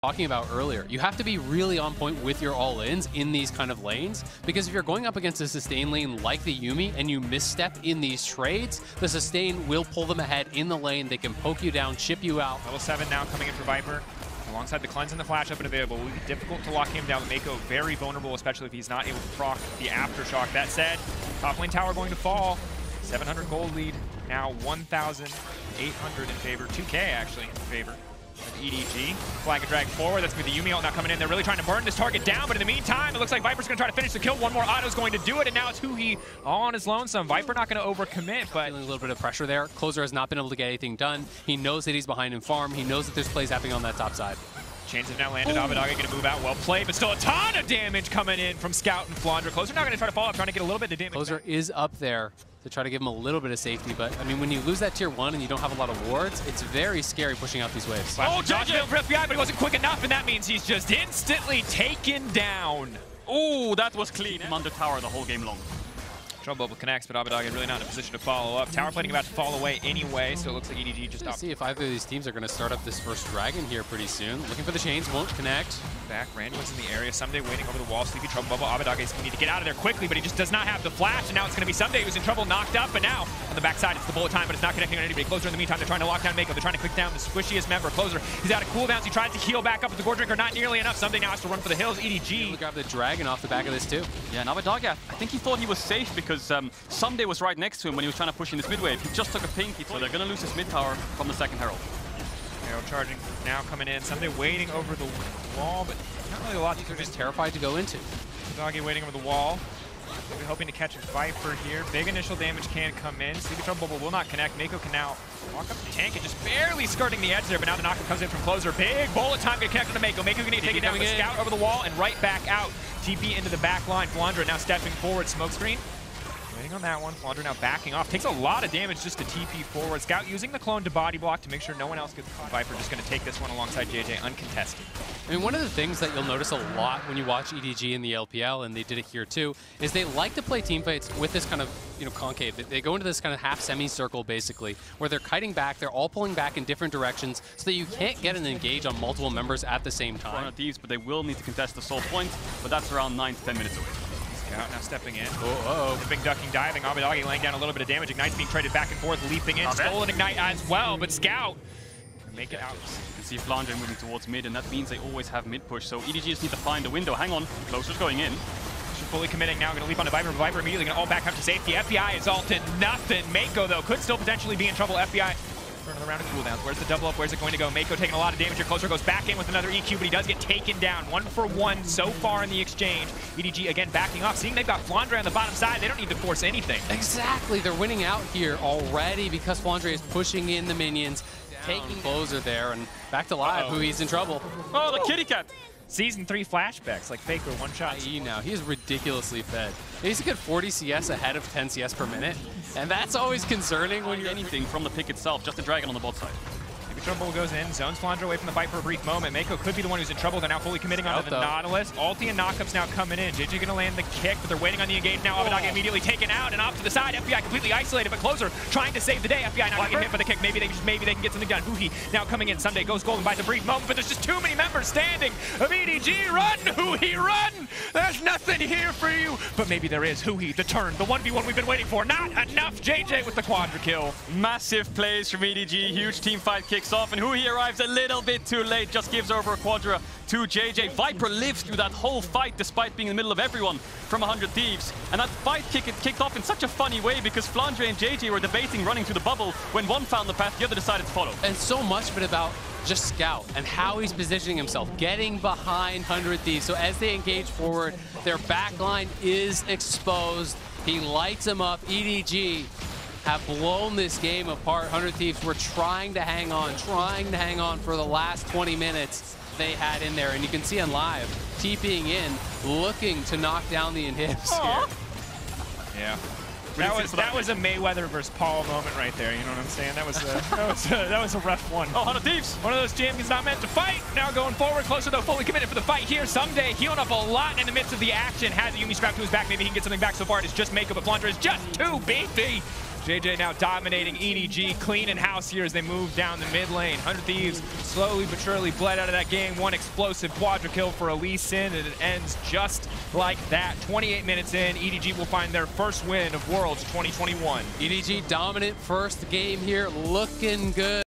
talking about earlier. You have to be really on point with your all-ins in these kind of lanes, because if you're going up against a sustain lane like the Yuumi and you misstep in these trades, the sustain will pull them ahead in the lane. They can poke you down, chip you out. Level 7 now coming in for Viper. Alongside the cleanse and the flash up and available. It will be difficult to lock him down. Mako very vulnerable, especially if he's not able to proc the aftershock. That said, top lane tower going to fall. 700 gold lead. Now 1,800 in favor. 2K actually in favor of EDG. Flag and drag forward. That's going to be the Yuumi ult now coming in. They're really trying to burn this target down, but in the meantime, it looks like Viper's going to try to finish the kill. One more auto's going to do it, and now it's Huhi all on his lonesome. Viper not going to overcommit, but feeling a little bit of pressure there. Closer has not been able to get anything done. He knows that he's behind in farm. He knows that there's plays happening on that top side. Chains have now landed. Abadage going to move out. Well played, but still a ton of damage coming in from Scout and Flandre. Closer now going to try to follow up, trying to get a little bit of damage. Closer is up there to try to give him a little bit of safety, but I mean, when you lose that tier 1 and you don't have a lot of wards, it's very scary pushing out these waves. Oh, JJ for FBI, but he wasn't quick enough, and that means he's just instantly taken down. Oh, that was clean. I'm under tower the whole game long. Trouble bubble connects, but Abadage really not in a position to follow up. Tower plating about to fall away anyway, so it looks like EDG just see if either of these teams are going to start up this first dragon here pretty soon. Looking for the chains, won't connect. Back, Randuin's in the area. Someday waiting over the wall. Sleepy trouble bubble. Abadage is going to need to get out of there quickly, but he just does not have the flash, and now it's going to be Someday who's in trouble, knocked up, but now on the backside it's the bullet time, but it's not connecting on anybody. Closer in the meantime, they're trying to lock down Mako. They're trying to click down the squishiest member. Closer, he's out of cooldowns. He tries to heal back up with the Gore Drinker, not nearly enough. Someday now has to run for the hills. EDG. Grab the dragon off the back of this too. Yeah, and Abadage, I think he thought he was safe because Someday was right next to him when he was trying to push in his mid wave. He just took a pink, so they're going to lose his mid tower from the second Herald. Herald charging now coming in. Someday waiting over the wall, but not really a lot. They're just terrified to go into. Doggy waiting over the wall. Maybe hoping to catch a Viper here. Big initial damage can come in. Sleepy Trouble Bubble will not connect. Mako can now walk up the tank and just barely skirting the edge there, but now the knockup comes in from Closer. Big bullet time get connected to Mako. Mako gonna take it down with Scout over the wall and right back out. TP into the back line. Flandre now stepping forward. Smoke screen. Waiting on that one. Flandre now backing off. Takes a lot of damage just to TP forward. Scout using the clone to body block to make sure no one else gets caught. Viper just going to take this one alongside JJ uncontested. I mean, one of the things that you'll notice a lot when you watch EDG in the LPL, and they did it here too, is they like to play teamfights with this kind of, concave. They go into this kind of half semicircle basically, where they're kiting back, they're all pulling back in different directions so that you can't get an engage on multiple members at the same time. Thieves, but they will need to contest the soul point, but that's around 9 to 10 minutes away. Scout now stepping in. Oh. Big ducking, diving. Abadage laying down a little bit of damage. Ignite's being traded back and forth, leaping in. Stolen Ignite as well, but Scout can make it out. You can see Flandre moving towards mid, and that means they always have mid push, so EDG just need to find a window. Hang on, Closer's going in. Fully committing now, going to leap onto Viper. Viper immediately going to all back up to safety. FBI is ulted nothing. Mako, though, could still potentially be in trouble. FBI turn of the round of cooldowns. Where's the double up? Where's it going to go? Mako taking a lot of damage here. Closer goes back in with another EQ, but he does get taken down. 1-for-1 so far in the exchange. EDG again backing off. Seeing they've got Flandre on the bottom side, they don't need to force anything. Exactly. They're winning out here already because Flandre is pushing in the minions, taking Closer there, and back to live, who he's in trouble. Oh, the kitty cat! Season 3 flashbacks, like Faker one-shots. Now, he is ridiculously fed. He's a good 40 CS ahead of 10 CS per minute, and that's always concerning when you're anything from the pick itself, just a dragon on the bot side. Trouble goes in, zones Flandre away from the fight for a brief moment. Mako could be the one who's in trouble. They're now fully committing onto the Nautilus. Ulti and knockups now coming in. JJ gonna land the kick, but they're waiting on the engage now. Abadage immediately taken out and off to the side. FBI completely isolated, but Closer trying to save the day. FBI not getting hit by the kick. Maybe they can get something done. Huhi now coming in. Someday goes golden, buys a brief moment, but there's just too many members standing. Of EDG, run, Huhi, run! There's nothing here for you. But maybe there is. Huhi, the turn, the 1v1 we've been waiting for. Not enough. JJ with the quadra kill. Massive plays from EDG. Huge team fight kicks off, and Huhi arrives a little bit too late, just gives over a quadra to JJ. Viper lives through that whole fight despite being in the middle of everyone from 100 Thieves. And that fight kicked off in such a funny way because Flandre and JJ were debating running through the bubble. When one found the path, the other decided to follow. And so much of it about just Scout and how he's positioning himself, getting behind 100 Thieves. So as they engage forward, their backline is exposed. He lights them up. EDG have blown this game apart. 100 Thieves were trying to hang on for the last 20 minutes they had in there. And you can see on live, TPing in, looking to knock down the inhibs here. Yeah. That was a Mayweather versus Paul moment right there. You know what I'm saying? That was a rough one. Oh, 100 Thieves! One of those champions not meant to fight. Now going forward, Closer though, fully committed for the fight here. Someday healing up a lot in the midst of the action. Has a Yuumi strapped to his back. Maybe he can get something back. So far it is just Mako, but Flandre is just too beefy. JJ now dominating EDG, cleaning house here as they move down the mid lane. 100 Thieves slowly but surely bled out of that game. One explosive quadra kill for Elise Sin, and it ends just like that. 28 minutes in, EDG will find their first win of Worlds 2021. EDG dominant first game here, looking good.